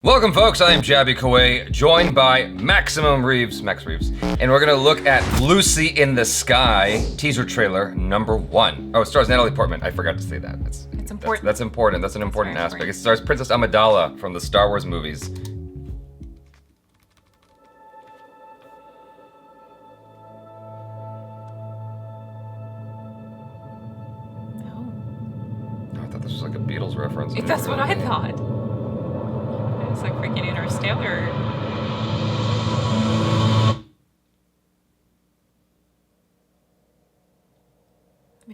Welcome, folks. I am Jaby Koay, joined by Max Reeves, and we're gonna look at Lucy in the Sky, teaser trailer number 1. Oh, it stars Natalie Portman. I forgot to say that. It's important. That's important. That's an important aspect. It stars Princess Amidala from the Star Wars movies. No. Oh, I thought this was like a Beatles reference. That's what I thought. It's like freaking Interstellar.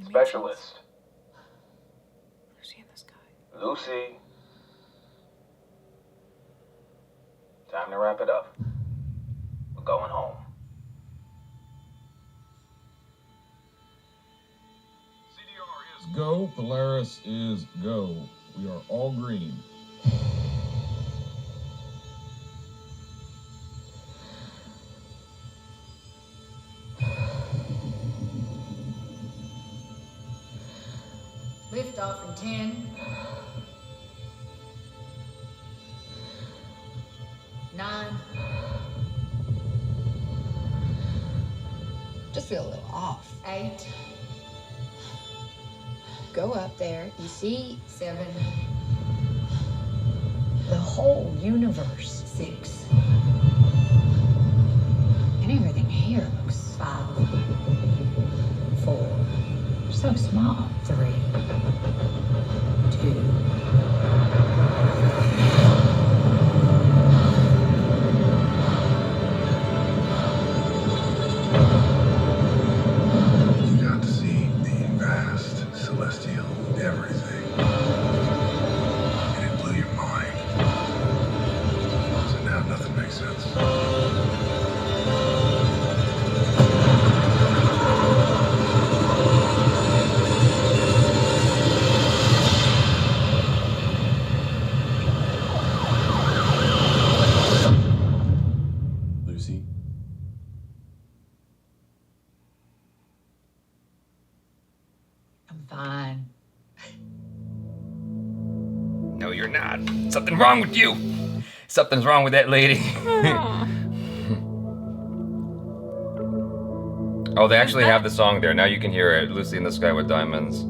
Specialist. Lucy in the Sky. Lucy. Time to wrap it up. We're going home. CDR is go. Polaris is go. We are all green. Lift off in 10, 9. Just feel a little off. 8. Go up there. You see 7. The whole universe. 6. And everything here looks 5. 4. So small. 3. 2. You got to see the vast celestial everything. And it blew your mind. So now nothing makes sense. Lucy? I'm fine. No, you're not. Something wrong with you. Something's wrong with that lady. Oh, they actually have the song there. Now you can hear it. Lucy in the Sky with Diamonds.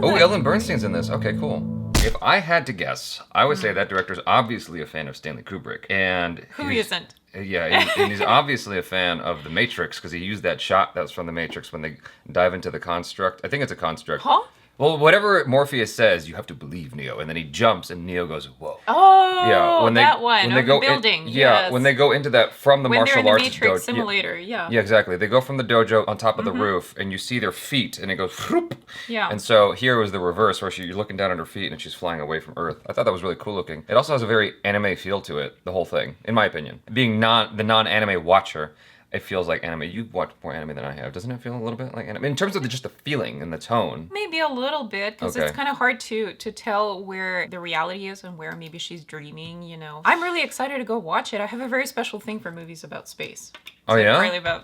Oh, Ellen Bernstein's in this. Okay, cool. If I had to guess, I would say that director's obviously a fan of Stanley Kubrick. And Who isn't? Yeah, and he's obviously a fan of The Matrix because he used that shot that was from The Matrix when they dive into the construct. I think it's a construct. Huh? Well, whatever Morpheus says, you have to believe Neo, and then he jumps, and Neo goes, "Whoa!" Oh, Yeah, that one. when they go the building. yeah, when they go into that from the when martial they're in the arts Matrix dojo. simulator, yeah. Yeah, exactly. They go from the dojo on top of the roof, and you see their feet, and it goes, whoop. Yeah. And so here was the reverse, where you're looking down at her feet, and she's flying away from Earth. I thought that was really cool looking. It also has a very anime feel to it, the whole thing, in my opinion. Being the non-anime watcher, it feels like anime. You've watched more anime than I have. Doesn't it feel a little bit like anime? In terms of just the feeling and the tone. Maybe a little bit, because Okay. it's kind of hard to tell where the reality is and where maybe she's dreaming, you know. I'm really excited to go watch it. I have a very special thing for movies about space. Oh, yeah? Really about,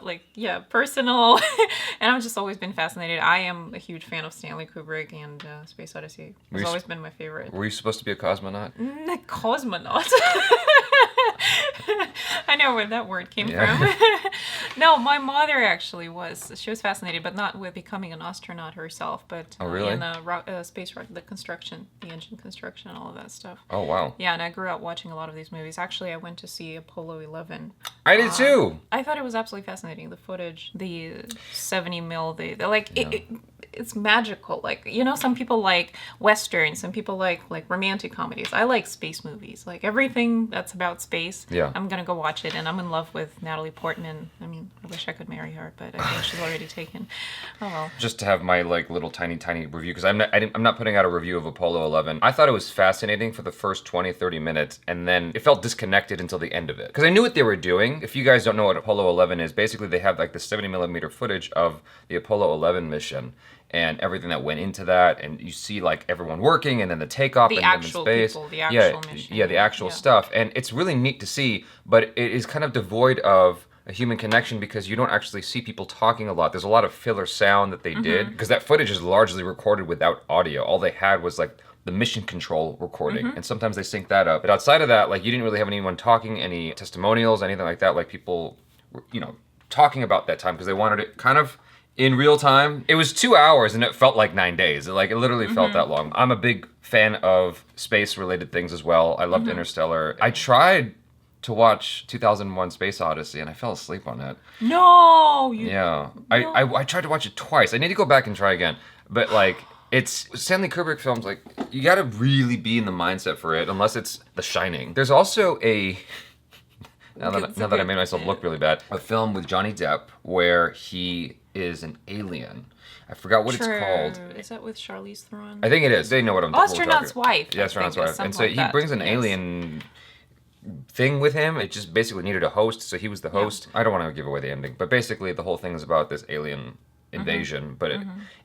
personal. And I've just always been fascinated. I am a huge fan of Stanley Kubrick, and Space Odyssey has always been my favorite. Were you supposed to be a cosmonaut? A cosmonaut. I know where that word came Yeah. from. No, my mother actually was. She was fascinated, but not with becoming an astronaut herself, but Oh, really? in the space rocket, the construction, the engine construction, all of that stuff. Oh, wow. Yeah, and I grew up watching a lot of these movies. Actually, I went to see Apollo 11. I did too. I thought it was absolutely fascinating. The footage, the 70 mil, it's magical. Like, you know, some people like westerns, some people like romantic comedies. I like space movies. Like everything that's about space. Yeah. I'm gonna go watch it, and I'm in love with Natalie Portman. I mean, I wish I could marry her, but I think she's already taken. Oh well. Just to have my little tiny review, because I'm not putting out a review of Apollo 11. I thought it was fascinating for the first 20-30 minutes, and then it felt disconnected until the end of it, because I knew what they were doing. If you guys don't know what Apollo 11 is, basically they have like the 70mm footage of the Apollo 11 mission and everything that went into that, and you see like everyone working, and then the takeoff, The and then in actual space. people, the actual mission. Yeah, the actual stuff, and it's really neat to see, but it is kind of devoid of a human connection because you don't actually see people talking a lot. There's a lot of filler sound that they did because that footage is largely recorded without audio. All they had was like the mission control recording, and sometimes they sync that up. But outside of that, like you didn't really have anyone talking, any testimonials, anything like that. Like people were, you know, talking about that time because they wanted it kind of in real time. It was 2 hours and it felt like 9 days. It literally felt that long. I'm a big fan of space-related things as well. I loved Interstellar. I tried to watch 2001 Space Odyssey and I fell asleep on it. No! Yeah. I tried to watch it twice. I need to go back and try again. But like, it's Stanley Kubrick films, like, you gotta really be in the mindset for it, unless it's The Shining. There's also a... Now that I made myself look really bad, a film with Johnny Depp where he is an alien. I forgot what it's called. Is that with Charlize Theron? I think it is. They know what I'm talking about. Astronaut's Wife. Yeah, Astronaut's Wife. And so he brings an alien thing with him. It just basically needed a host, so he was the host. I don't want to give away the ending, but basically the whole thing is about this alien invasion, but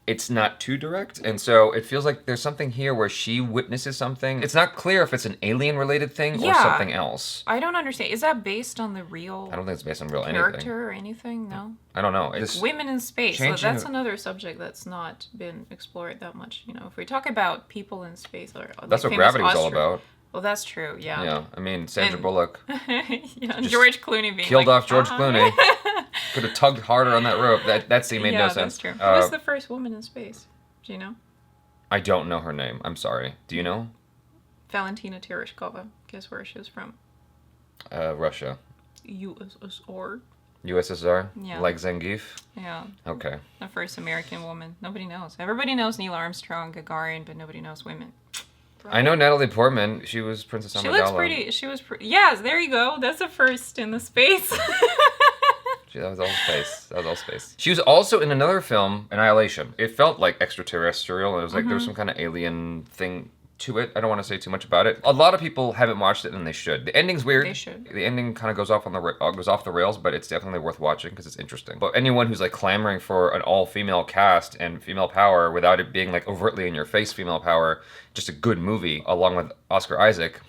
it's not too direct, and so it feels like there's something here where she witnesses something. It's not clear if it's an alien related thing or something else. I don't understand. Is that based on the real I don't think it's based on real character anything. or anything? No? I don't know. It's Women in space. So changing- that's another subject that's not been explored that much. You know, if we talk about people in space, or that's like what famous Gravity was all about. Well, that's true. Yeah. Yeah, I mean Sandra And- Bullock Yeah. George Clooney being killed like, off George Clooney. Could have tugged harder on that rope. That scene made no sense. That's true. Who was the first woman in space? Do you know? I don't know her name. I'm sorry. Do you know? Valentina Tereshkova. Guess where she was from? Russia. USSR. USSR? Yeah. Like Zangief? Yeah. Okay. The first American woman. Nobody knows. Everybody knows Neil Armstrong, Gagarin, but nobody knows women. I know Natalie Portman. She was Princess Amidala. She looks pretty. She was pretty. Yes, there you go. That's a first in the space. That was all space. That was all space. She was also in another film, Annihilation. It felt like extraterrestrial, and it was like there was some kind of alien thing to it. I don't want to say too much about it. A lot of people haven't watched it, and they should. The ending's weird. They should. The ending kind of goes off the rails, but it's definitely worth watching because it's interesting. But anyone who's like clamoring for an all-female cast and female power without it being like overtly in your face female power, just a good movie along with Oscar Isaac.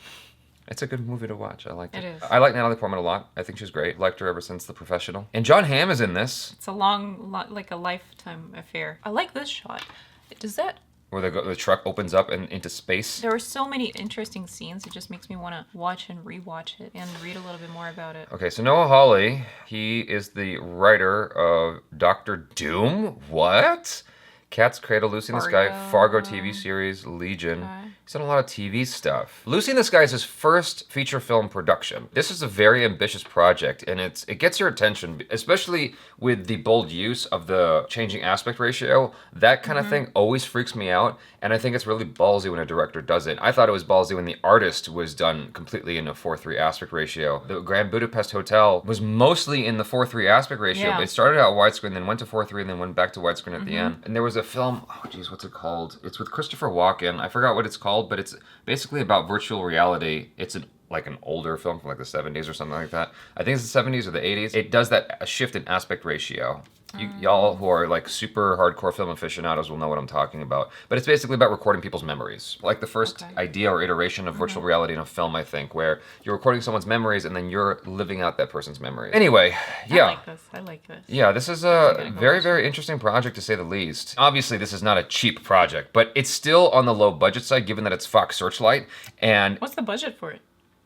It's a good movie to watch. I like it. It is. I like Natalie Portman a lot. I think she's great. Liked her ever since The Professional. And John Hamm is in this. It's a like a lifetime affair. I like this shot. Does that? Where the truck opens up and into space. There are so many interesting scenes. It just makes me want to watch and rewatch it and read a little bit more about it. Okay, so Noah Hawley, he is the writer of Doctor Doom. What? Cat's Cradle, Lucy in the Sky, Fargo TV series, Legion. Okay. He's done a lot of TV stuff. Lucy in the Sky is his first feature film production. This is a very ambitious project, and it gets your attention, especially with the bold use of the changing aspect ratio. That kind of thing always freaks me out, and I think it's really ballsy when a director does it. I thought it was ballsy when The Artist was done completely in a 4:3 aspect ratio. The Grand Budapest Hotel was mostly in the 4:3 aspect ratio, Yeah. but it started out widescreen, then went to 4:3, and then went back to widescreen at the end. And there was a film, oh geez, what's it called? It's with Christopher Walken. I forgot what it's called, but it's basically about virtual reality. It's like an older film from like the 70s or something like that. I think it's the 70s or the 80s. It does a shift in aspect ratio. Y'all who are like super hardcore film aficionados will know what I'm talking about. But it's basically about recording people's memories. Like the first idea or iteration of virtual reality in a film, I think, where you're recording someone's memories and then you're living out that person's memories. Anyway, yeah. I like this. Yeah, this is a very, very interesting project to say the least. Obviously, this is not a cheap project, but it's still on the low budget side given that it's Fox Searchlight. And What's the budget for it?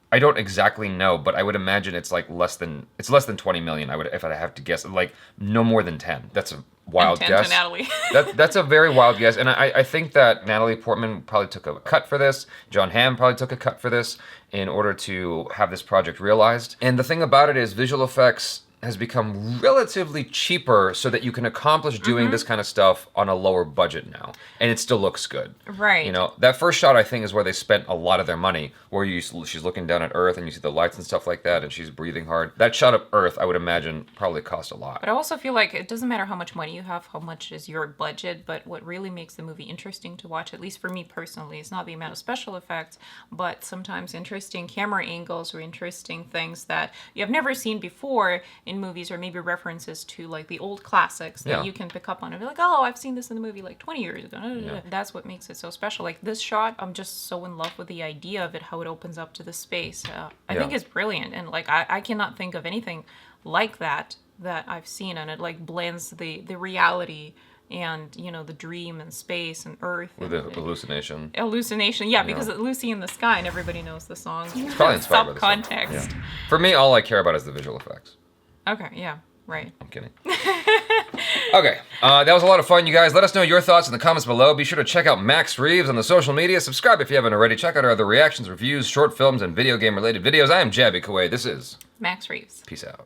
I don't exactly know, but I would imagine it's like less than 20 million. If I have to guess, like no more than 10. That's a wild And 10 guess. to Natalie. That's a very wild guess, and I think that Natalie Portman probably took a cut for this. John Hamm probably took a cut for this in order to have this project realized. And the thing about it is, visual effects has become relatively cheaper so that you can accomplish doing this kind of stuff on a lower budget now, and it still looks good. Right. You know, that first shot I think is where they spent a lot of their money, where she's looking down at Earth and you see the lights and stuff like that, and she's breathing hard. That shot of Earth, I would imagine, probably cost a lot. But I also feel like it doesn't matter how much money you have, how much is your budget, but what really makes the movie interesting to watch, at least for me personally, is not the amount of special effects, but sometimes interesting camera angles or interesting things that you have never seen before in movies, or maybe references to like the old classics that you can pick up on and be like, oh, I've seen this in the movie like 20 years ago. Yeah. That's what makes it so special. Like this shot, I'm just so in love with the idea of it, how it opens up to the space. I think it's brilliant. And like, I cannot think of anything like that I've seen, and it like blends the reality and the dream and space and earth With the hallucination. Hallucination, yeah, because Lucy in the Sky, and everybody knows the song. It's probably inspired by the song. Context. Yeah. For me, all I care about is the visual effects. Okay, yeah, right. I'm kidding. Okay, that was a lot of fun, you guys. Let us know your thoughts in the comments below. Be sure to check out Max Reeves on the social media. Subscribe if you haven't already. Check out our other reactions, reviews, short films, and video game related videos. I am Jaby Koay. This is Max Reeves. Peace out.